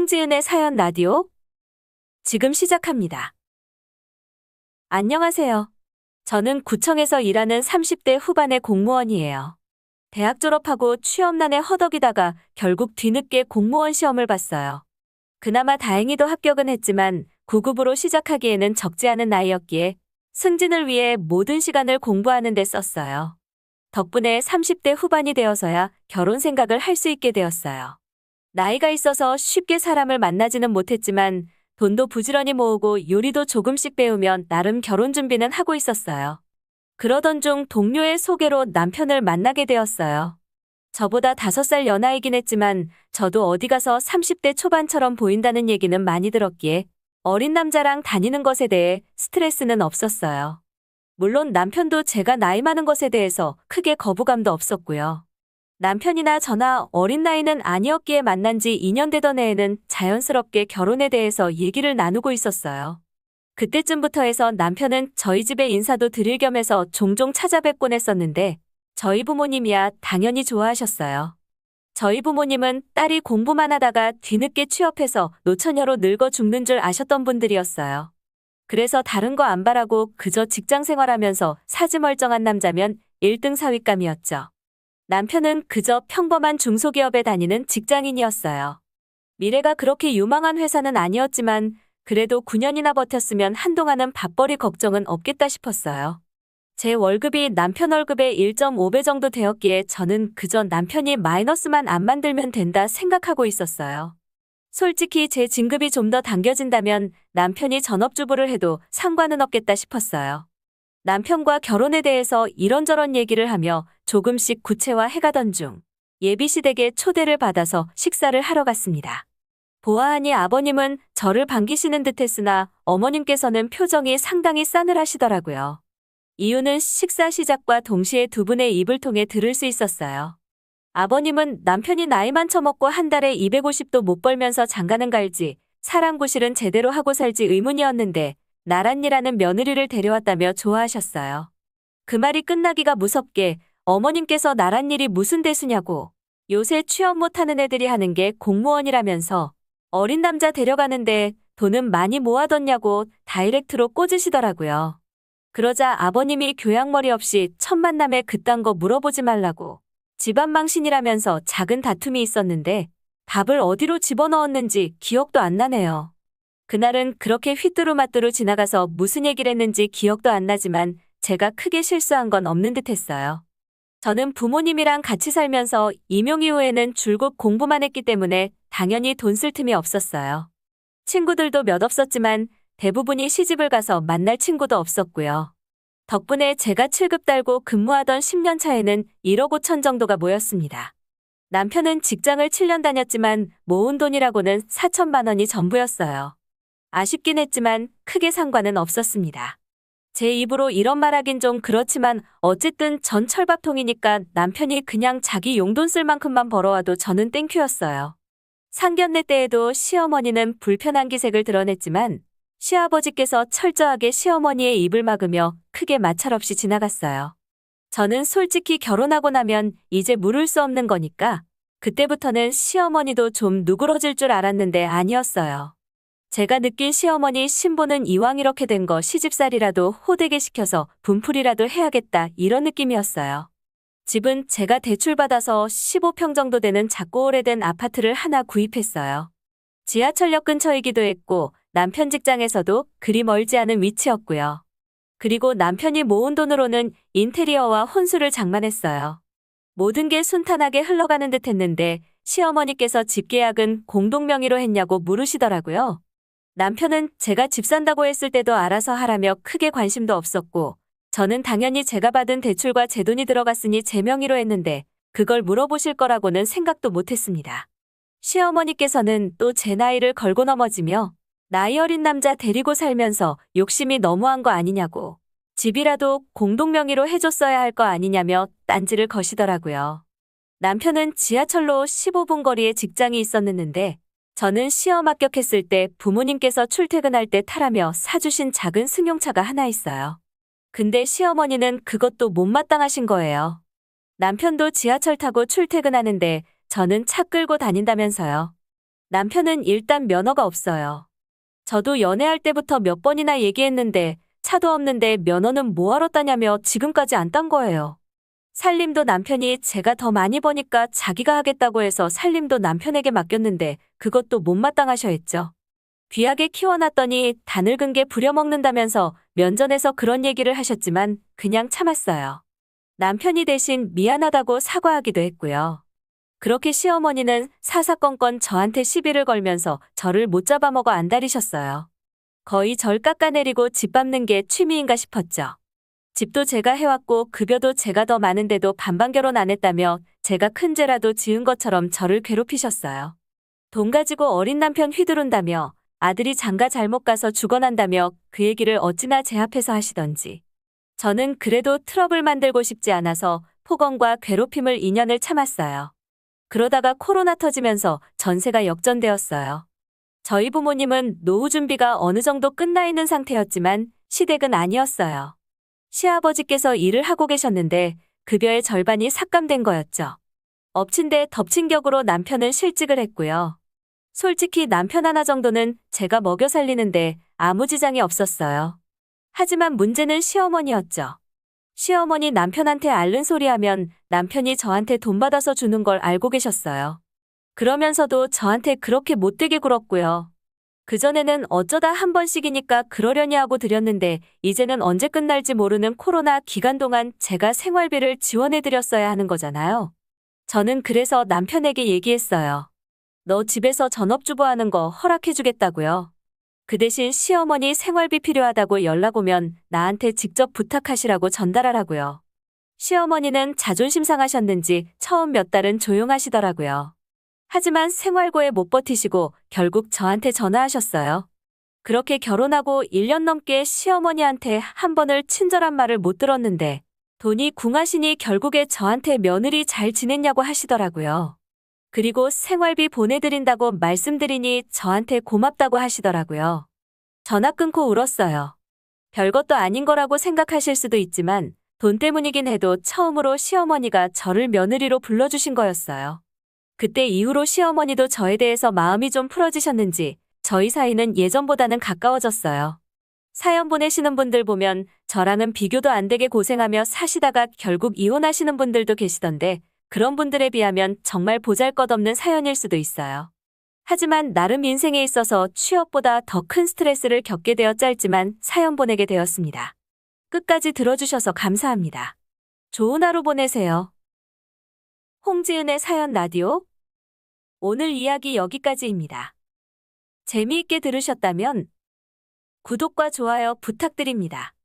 송지은의 사연 라디오 지금 시작합니다. 안녕하세요. 저는 구청에서 일하는 30대 후반의 공무원이에요. 대학 졸업하고 취업난에 허덕이다가 결국 뒤늦게 공무원 시험을 봤어요. 그나마 다행히도 합격은 했지만 9급으로 시작하기에는 적지 않은 나이였기에 승진을 위해 모든 시간을 공부하는 데 썼어요. 덕분에 30대 후반이 되어서야 결혼 생각을 할 수 있게 되었어요. 나이가 있어서 쉽게 사람을 만나지는 못했지만 돈도 부지런히 모으고 요리도 조금씩 배우면 나름 결혼 준비는 하고 있었어요. 그러던 중 동료의 소개로 남편을 만나게 되었어요. 저보다 5살 연하이긴 했지만 저도 어디 가서 30대 초반처럼 보인다는 얘기는 많이 들었기에 어린 남자랑 다니는 것에 대해 스트레스는 없었어요. 물론 남편도 제가 나이 많은 것에 대해서 크게 거부감도 없었고요. 남편이나 저나 어린 나이는 아니었기에 만난 지 2년 되던 해에는 자연스럽게 결혼에 대해서 얘기를 나누고 있었어요. 그때쯤부터 해서 남편은 저희 집에 인사도 드릴 겸해서 종종 찾아뵙곤 했었는데 저희 부모님이야 당연히 좋아하셨어요. 저희 부모님은 딸이 공부만 하다가 뒤늦게 취업해서 노처녀로 늙어 죽는 줄 아셨던 분들이었어요. 그래서 다른 거 안 바라고 그저 직장 생활하면서 사지멀쩡한 남자면 1등 사윗감이었죠. 남편은 그저 평범한 중소기업에 다니는 직장인이었어요. 미래가 그렇게 유망한 회사는 아니었지만 그래도 9년이나 버텼으면 한동안은 밥벌이 걱정은 없겠다 싶었어요. 제 월급이 남편 월급의 1.5배 정도 되었기에 저는 그저 남편이 마이너스만 안 만들면 된다 생각하고 있었어요. 솔직히 제 진급이 좀 더 당겨진다면 남편이 전업주부를 해도 상관은 없겠다 싶었어요. 남편과 결혼에 대해서 이런저런 얘기를 하며 조금씩 구체화해가던 중 예비시댁에 초대를 받아서 식사를 하러 갔습니다. 보아하니 아버님은 저를 반기시는 듯 했으나 어머님께서는 표정이 상당히 싸늘하시더라고요. 이유는 식사 시작과 동시에 두 분의 입을 통해 들을 수 있었어요. 아버님은 남편이 나이만 처먹고 한 달에 250도 못 벌면서 장가는 갈지 사랑구실은 제대로 하고 살지 의문이었는데 나란이라는 며느리를 데려왔다며 좋아하셨어요. 그 말이 끝나기가 무섭게 어머님께서 나란일이 무슨 대수냐고 요새 취업 못하는 애들이 하는 게 공무원이라면서 어린 남자 데려가는데 돈은 많이 모아뒀냐고 다이렉트로 꽂으시더라고요. 그러자 아버님이 교양머리 없이 첫 만남에 그딴 거 물어보지 말라고 집안 망신이라면서 작은 다툼이 있었는데 밥을 어디로 집어넣었는지 기억도 안 나네요. 그날은 그렇게 휘뚜루마뚜루 지나가서 무슨 얘기를 했는지 기억도 안 나지만 제가 크게 실수한 건 없는 듯 했어요. 저는 부모님이랑 같이 살면서 임용 이후에는 줄곧 공부만 했기 때문에 당연히 돈 쓸 틈이 없었어요. 친구들도 몇 없었지만 대부분이 시집을 가서 만날 친구도 없었고요. 덕분에 제가 7급 달고 근무하던 10년 차에는 1억 5천 정도가 모였습니다. 남편은 직장을 7년 다녔지만 모은 돈이라고는 4천만 원이 전부였어요. 아쉽긴 했지만 크게 상관은 없었습니다. 제 입으로 이런 말하긴 좀 그렇지만 어쨌든 전 철밥통이니까 남편이 그냥 자기 용돈 쓸 만큼만 벌어와도 저는 땡큐였어요. 상견례 때에도 시어머니는 불편한 기색을 드러냈지만 시아버지께서 철저하게 시어머니의 입을 막으며 크게 마찰 없이 지나갔어요. 저는 솔직히 결혼하고 나면 이제 물을 수 없는 거니까 그때부터는 시어머니도 좀 누그러질 줄 알았는데 아니었어요. 제가 느낀 시어머니 신부는 이왕 이렇게 된 거 시집살이라도 호되게 시켜서 분풀이라도 해야겠다 이런 느낌이었어요. 집은 제가 대출받아서 15평 정도 되는 작고 오래된 아파트를 하나 구입했어요. 지하철역 근처이기도 했고 남편 직장에서도 그리 멀지 않은 위치였고요. 그리고 남편이 모은 돈으로는 인테리어와 혼수를 장만했어요. 모든 게 순탄하게 흘러가는 듯 했는데 시어머니께서 집 계약은 공동 명의로 했냐고 물으시더라고요. 남편은 제가 집 산다고 했을 때도 알아서 하라며 크게 관심도 없었고 저는 당연히 제가 받은 대출과 제 돈이 들어갔으니 제 명의로 했는데 그걸 물어보실 거라고는 생각도 못했습니다. 시어머니께서는 또 제 나이를 걸고 넘어지며 나이 어린 남자 데리고 살면서 욕심이 너무한 거 아니냐고 집이라도 공동 명의로 해줬어야 할 거 아니냐며 딴지를 거시더라고요. 남편은 지하철로 15분 거리에 직장이 있었는데 저는 시험 합격했을 때 부모님께서 출퇴근할 때 타라며 사주신 작은 승용차가 하나 있어요. 근데 시어머니는 그것도 못마땅하신 거예요. 남편도 지하철 타고 출퇴근하는데 저는 차 끌고 다닌다면서요. 남편은 일단 면허가 없어요. 저도 연애할 때부터 몇 번이나 얘기했는데 차도 없는데 면허는 뭐하러 따냐며 지금까지 안 딴 거예요. 살림도 남편이 제가 더 많이 버니까 자기가 하겠다고 해서 살림도 남편에게 맡겼는데 그것도 못마땅하셔 했죠. 귀하게 키워놨더니 다 늙은 게 부려먹는다면서 면전에서 그런 얘기를 하셨지만 그냥 참았어요. 남편이 대신 미안하다고 사과하기도 했고요. 그렇게 시어머니는 사사건건 저한테 시비를 걸면서 저를 못 잡아먹어 안달이셨어요. 거의 절 깎아내리고 집 밟는 게 취미인가 싶었죠. 집도 제가 해왔고 급여도 제가 더 많은데도 반반 결혼 안 했다며 제가 큰 죄라도 지은 것처럼 저를 괴롭히셨어요. 돈 가지고 어린 남편 휘두른다며 아들이 장가 잘못 가서 죽어난다며 그 얘기를 어찌나 제 앞에서 하시던지. 저는 그래도 트러블 만들고 싶지 않아서 폭언과 괴롭힘을 2년을 참았어요. 그러다가 코로나 터지면서 전세가 역전되었어요. 저희 부모님은 노후 준비가 어느 정도 끝나 있는 상태였지만 시댁은 아니었어요. 시아버지께서 일을 하고 계셨는데 급여의 절반이 삭감된 거였죠. 엎친 데 덮친 격으로 남편은 실직을 했고요. 솔직히 남편 하나 정도는 제가 먹여 살리는데 아무 지장이 없었어요. 하지만 문제는 시어머니였죠. 시어머니 남편한테 앓는 소리 하면 남편이 저한테 돈 받아서 주는 걸 알고 계셨어요. 그러면서도 저한테 그렇게 못되게 굴었고요. 그전에는 어쩌다 한 번씩이니까 그러려니 하고 드렸는데 이제는 언제 끝날지 모르는 코로나 기간 동안 제가 생활비를 지원해드렸어야 하는 거잖아요. 저는 그래서 남편에게 얘기했어요. 너 집에서 전업주부 하는 거 허락해주겠다고요. 그 대신 시어머니 생활비 필요하다고 연락 오면 나한테 직접 부탁하시라고 전달하라고요. 시어머니는 자존심 상하셨는지 처음 몇 달은 조용하시더라고요. 하지만 생활고에 못 버티시고 결국 저한테 전화하셨어요. 그렇게 결혼하고 1년 넘게 시어머니한테 한 번을 친절한 말을 못 들었는데 돈이 궁하시니 결국에 저한테 며느리 잘 지냈냐고 하시더라고요. 그리고 생활비 보내드린다고 말씀드리니 저한테 고맙다고 하시더라고요. 전화 끊고 울었어요. 별것도 아닌 거라고 생각하실 수도 있지만 돈 때문이긴 해도 처음으로 시어머니가 저를 며느리로 불러주신 거였어요. 그때 이후로 시어머니도 저에 대해서 마음이 좀 풀어지셨는지 저희 사이는 예전보다는 가까워졌어요. 사연 보내시는 분들 보면 저랑은 비교도 안 되게 고생하며 사시다가 결국 이혼하시는 분들도 계시던데 그런 분들에 비하면 정말 보잘것없는 사연일 수도 있어요. 하지만 나름 인생에 있어서 취업보다 더 큰 스트레스를 겪게 되어 짧지만 사연 보내게 되었습니다. 끝까지 들어주셔서 감사합니다. 좋은 하루 보내세요. 홍지은의 사연 라디오. 오늘 이야기 여기까지입니다. 재미있게 들으셨다면 구독과 좋아요 부탁드립니다.